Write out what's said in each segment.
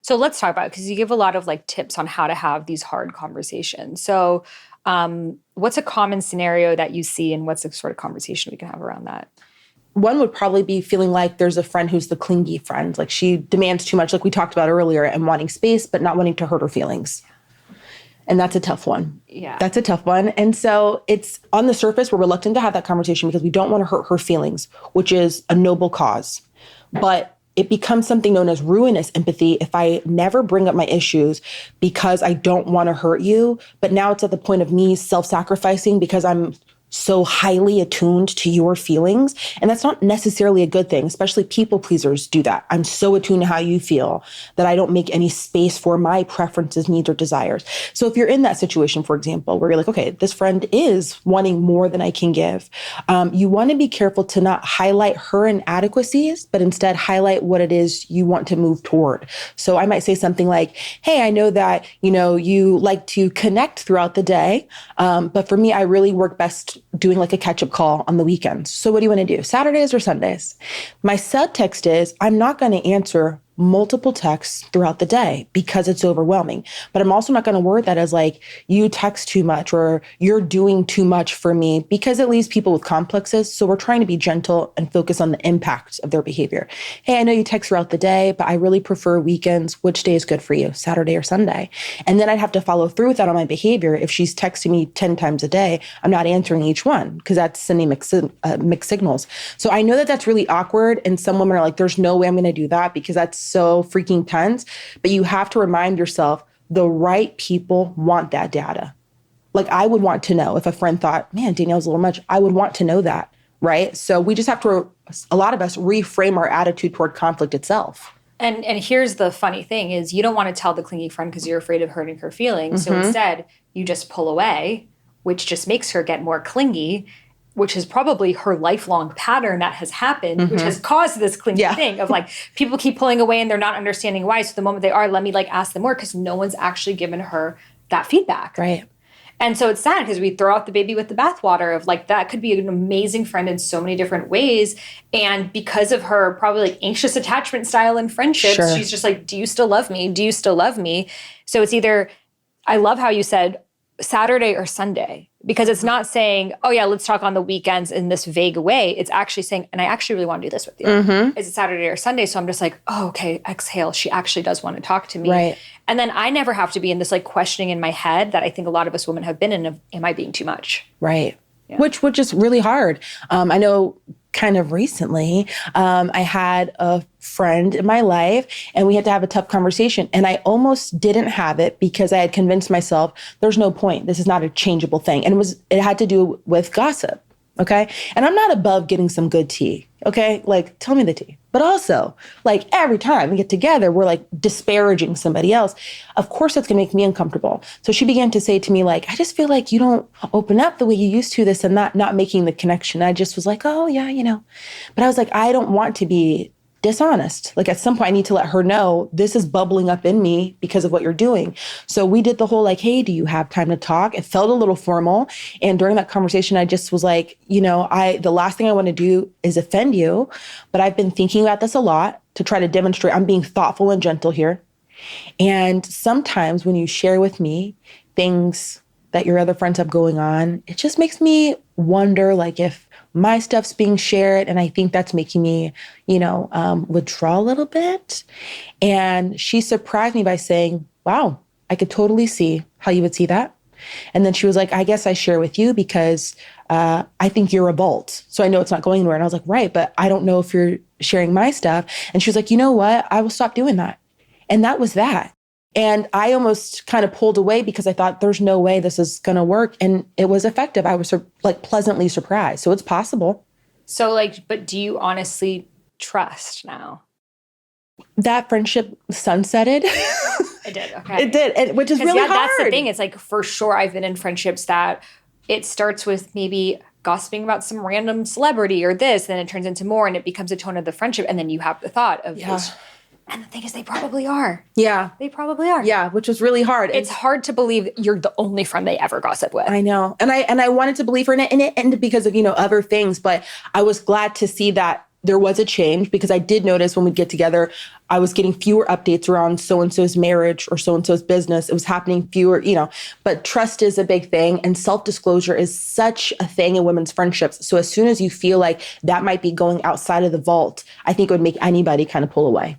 So let's talk about it, because you give a lot of like tips on how to have these hard conversations. So what's a common scenario that you see, and what's the sort of conversation we can have around that? One would probably be feeling like there's a friend who's the clingy friend. Like she demands too much, like we talked about earlier, and wanting space, but not wanting to hurt her feelings. And that's a tough one. Yeah. That's a tough one. And so it's on the surface, we're reluctant to have that conversation because we don't want to hurt her feelings, which is a noble cause. But it becomes something known as ruinous empathy if I never bring up my issues because I don't want to hurt you. But now it's at the point of me self-sacrificing because I'm so highly attuned to your feelings. And that's not necessarily a good thing, especially people pleasers do that. I'm so attuned to how you feel that I don't make any space for my preferences, needs, or desires. So if you're in that situation, for example, where you're like, okay, this friend is wanting more than I can give, you want to be careful to not highlight her inadequacies, but instead highlight what it is you want to move toward. So I might say something like, hey, I know that, you like to connect throughout the day, but for me, I really work best doing like a catch-up call on the weekends. So what do you want to do? Saturdays or Sundays? My subtext is I'm not going to answer multiple texts throughout the day because it's overwhelming. But I'm also not going to word that as like, you text too much or you're doing too much for me, because it leaves people with complexes. So we're trying to be gentle and focus on the impact of their behavior. Hey, I know you text throughout the day, but I really prefer weekends. Which day is good for you, Saturday or Sunday? And then I'd have to follow through with that on my behavior. If she's texting me 10 times a day, I'm not answering each one because that's sending mixed signals. So I know that that's really awkward. And some women are like, there's no way I'm going to do that because that's so freaking tense. But you have to remind yourself the right people want that data. Like I would want to know if a friend thought, man, Danielle's a little much. I would want to know that, right? So we just have to, a lot of us, reframe our attitude toward conflict itself. And here's the funny thing is you don't want to tell the clingy friend because you're afraid of hurting her feelings. So instead, you just pull away, which just makes her get more clingy, which is probably her lifelong pattern that has happened, which has caused this clingy thing of like, people keep pulling away and they're not understanding why. So the moment they are, let me like ask them more, because no one's actually given her that feedback. Right. And so it's sad because we throw out the baby with the bathwater of like, that could be an amazing friend in so many different ways. And because of her probably like anxious attachment style in friendships, she's just like, do you still love me? Do you still love me? So it's either, I love how you said Saturday or Sunday, because it's not saying, oh yeah, let's talk on the weekends in this vague way. It's actually saying, and I actually really want to do this with you. Is it Saturday or Sunday? So I'm just like, oh, okay, exhale. She actually does want to talk to me. Right. And then I never have to be in this like questioning in my head that I think a lot of us women have been in of, am I being too much? Right. Yeah. Which is really hard. I know kind of recently, I had a friend in my life and we had to have a tough conversation. And I almost didn't have it because I had convinced myself there's no point. This is not a changeable thing. And it had to do with gossip. Okay. And I'm not above getting some good tea. Okay. Like, tell me the tea. But also, like, every time we get together, we're like disparaging somebody else. Of course, that's going to make me uncomfortable. So she began to say to me, like, I just feel like you don't open up the way you used to this and not making the connection. I just was like, oh, yeah, But I was like, I don't want to be dishonest. Like at some point I need to let her know this is bubbling up in me because of what you're doing. So we did the whole like, hey, do you have time to talk? It felt a little formal. And during that conversation, I just was like, the last thing I want to do is offend you, but I've been thinking about this a lot to try to demonstrate I'm being thoughtful and gentle here. And sometimes when you share with me things that your other friends have going on, it just makes me wonder like if my stuff's being shared. And I think that's making me, withdraw a little bit. And she surprised me by saying, wow, I could totally see how you would see that. And then she was like, I guess I share with you because I think you're a bolt. So I know it's not going anywhere. And I was like, right, but I don't know if you're sharing my stuff. And she was like, you know what? I will stop doing that. And that was that. And I almost kind of pulled away because I thought there's no way this is going to work. And it was effective. I was like pleasantly surprised. So it's possible. So like, but do you honestly trust now? That friendship sunsetted. It did. Okay. It did. Which is really hard. That's the thing. It's like, for sure, I've been in friendships that it starts with maybe gossiping about some random celebrity or this, then it turns into more and it becomes a tone of the friendship. And then you have the thought of this. And the thing is, they probably are. Yeah. They probably are. Yeah, which was really hard. It's hard to believe you're the only friend they ever gossip with. I know. And I wanted to believe her in it, and because of, other things. But I was glad to see that there was a change because I did notice when we get together, I was getting fewer updates around so-and-so's marriage or so-and-so's business. It was happening fewer, but trust is a big thing. And self-disclosure is such a thing in women's friendships. So as soon as you feel like that might be going outside of the vault, I think it would make anybody kind of pull away.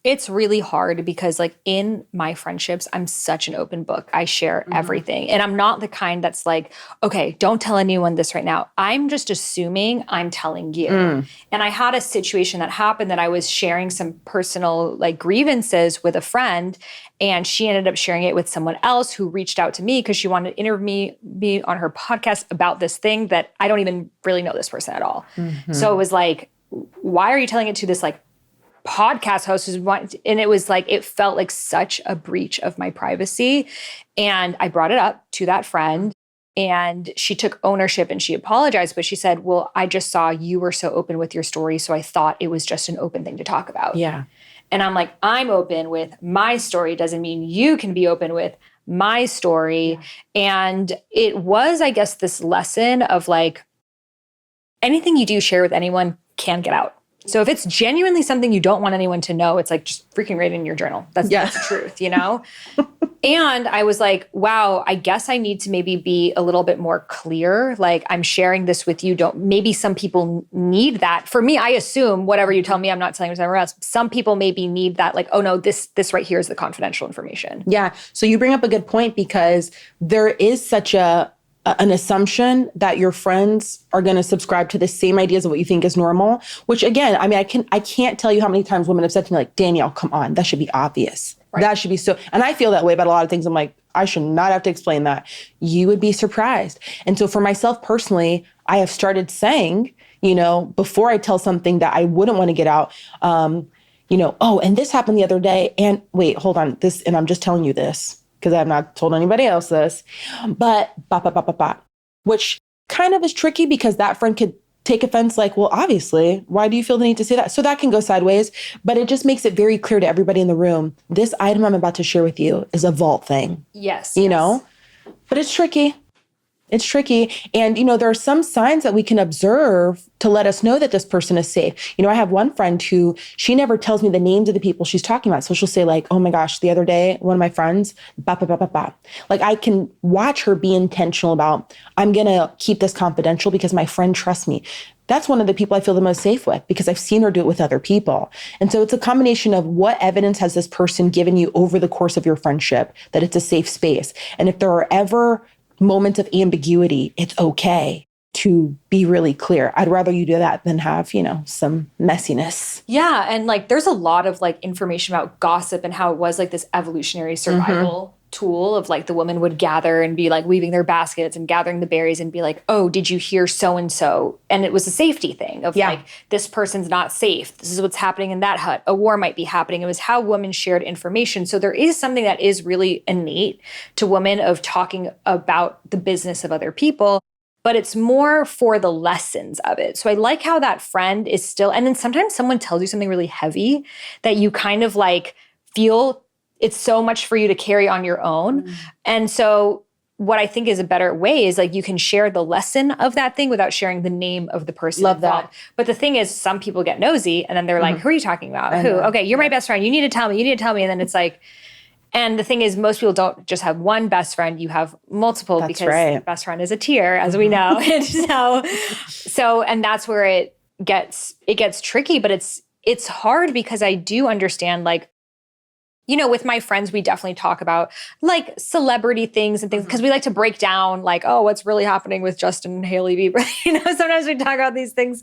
It's really hard because like in my friendships, I'm such an open book. I share everything. And I'm not the kind that's like, okay, don't tell anyone this right now. I'm just assuming I'm telling you. And I had a situation that happened that I was sharing some personal like grievances with a friend, and she ended up sharing it with someone else who reached out to me because she wanted to interview me on her podcast about this thing that I don't even really know this person at all. So it was like, why are you telling it to this like podcast host and it was like, it felt like such a breach of my privacy. And I brought it up to that friend and she took ownership and she apologized, but she said, well, I just saw you were so open with your story. So I thought it was just an open thing to talk about. Yeah. And I'm like, I'm open with my story. Doesn't mean you can be open with my story. Yeah. And it was, I guess, this lesson of like, anything you do share with anyone can get out. So if it's genuinely something you don't want anyone to know, it's like just freaking write it in your journal. That's the truth, And I was like, wow, I guess I need to maybe be a little bit more clear. Like I'm sharing this with you. Maybe some people need that. For me, I assume whatever you tell me, I'm not telling you somewhere else. Some people maybe need that. Like, oh no, this right here is the confidential information. Yeah. So you bring up a good point because there is such an assumption that your friends are going to subscribe to the same ideas of what you think is normal, which again, I mean, I can't tell you how many times women have said to me like, Danielle, come on, that should be obvious. Right. That should be so, and I feel that way about a lot of things. I'm like, I should not have to explain that. You would be surprised. And so for myself personally, I have started saying, before I tell something that I wouldn't want to get out, oh, and this happened the other day. And wait, hold on, this, and I'm just telling you this, because I have not told anybody else this, but which kind of is tricky because that friend could take offense like, well, obviously, why do you feel the need to say that? So that can go sideways, but it just makes it very clear to everybody in the room, this item I'm about to share with you is a vault thing. Yes. But it's tricky. It's tricky. And, there are some signs that we can observe to let us know that this person is safe. I have one friend who, she never tells me the names of the people she's talking about. So she'll say like, oh my gosh, the other day, one of my friends, Like I can watch her be intentional about, I'm going to keep this confidential because my friend trusts me. That's one of the people I feel the most safe with because I've seen her do it with other people. And so it's a combination of what evidence has this person given you over the course of your friendship that it's a safe space. And if there are ever moments of ambiguity, it's okay to be really clear. I'd rather you do that than have, some messiness. Yeah. And like, there's a lot of like information about gossip and how it was like this evolutionary survival tool of like the woman would gather and be like weaving their baskets and gathering the berries and be like, oh, did you hear so-and-so? And it was a safety thing of like, this person's not safe. This is what's happening in that hut. A war might be happening. It was how women shared information. So there is something that is really innate to women of talking about the business of other people, but it's more for the lessons of it. So I like how that friend is still, and then sometimes someone tells you something really heavy that you kind of like feel it's so much for you to carry on your own. And so what I think is a better way is like you can share the lesson of that thing without sharing the name of the person involved. But the thing is, some people get nosy and then they're like, who are you talking about? Who? Okay, you're my best friend. You need to tell me. And then it's like, and the thing is, most people don't just have one best friend. You have multiple. That's because the best friend is a tier, as we know. And and that's where it gets tricky, but it's hard because I do understand like, with my friends, we definitely talk about like celebrity things and things because we like to break down like, oh, what's really happening with Justin and Hailey Bieber. Sometimes we talk about these things.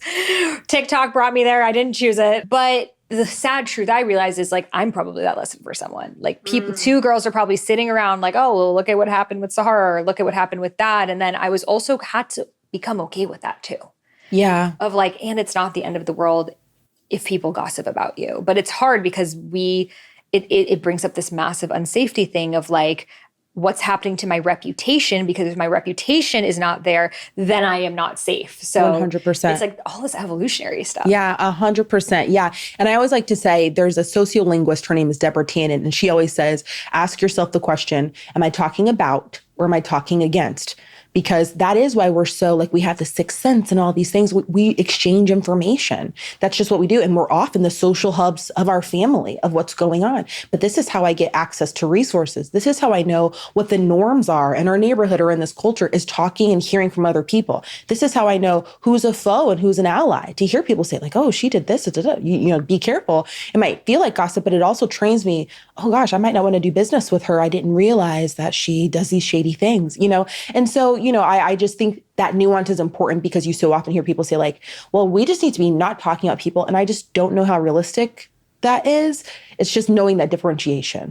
TikTok brought me there. I didn't choose it. But the sad truth I realize is like, I'm probably that lesson for someone. Like two girls are probably sitting around like, oh, well, look at what happened with Sahara or look at what happened with that. And then I was also had to become okay with that too. Yeah. Of like, and it's not the end of the world if people gossip about you. But it's hard because it brings up this massive unsafety thing of like, what's happening to my reputation? Because if my reputation is not there, then I am not safe. So 100%. It's like all this evolutionary stuff. Yeah, 100%. Yeah. And I always like to say there's a sociolinguist, her name is Deborah Tannen, and she always says, ask yourself the question, am I talking about or am I talking against? because that is why we're so like, we have the sixth sense and all these things. We exchange information. That's just what we do. And we're often the social hubs of our family of what's going on. But this is how I get access to resources. This is how I know what the norms are in our neighborhood or in this culture, is talking and hearing from other people. This is how I know who's a foe and who's an ally, to hear people say like, oh, she did this. You know, be careful. It might feel like gossip, but it also trains me. Oh gosh, I might not want to do business with her. I didn't realize that she does these shady things, you know? And so, you know, I just think that nuance is important, because you so often hear people say like, well, we just need to be not talking about people. And I just don't know how realistic that is. It's just knowing that differentiation.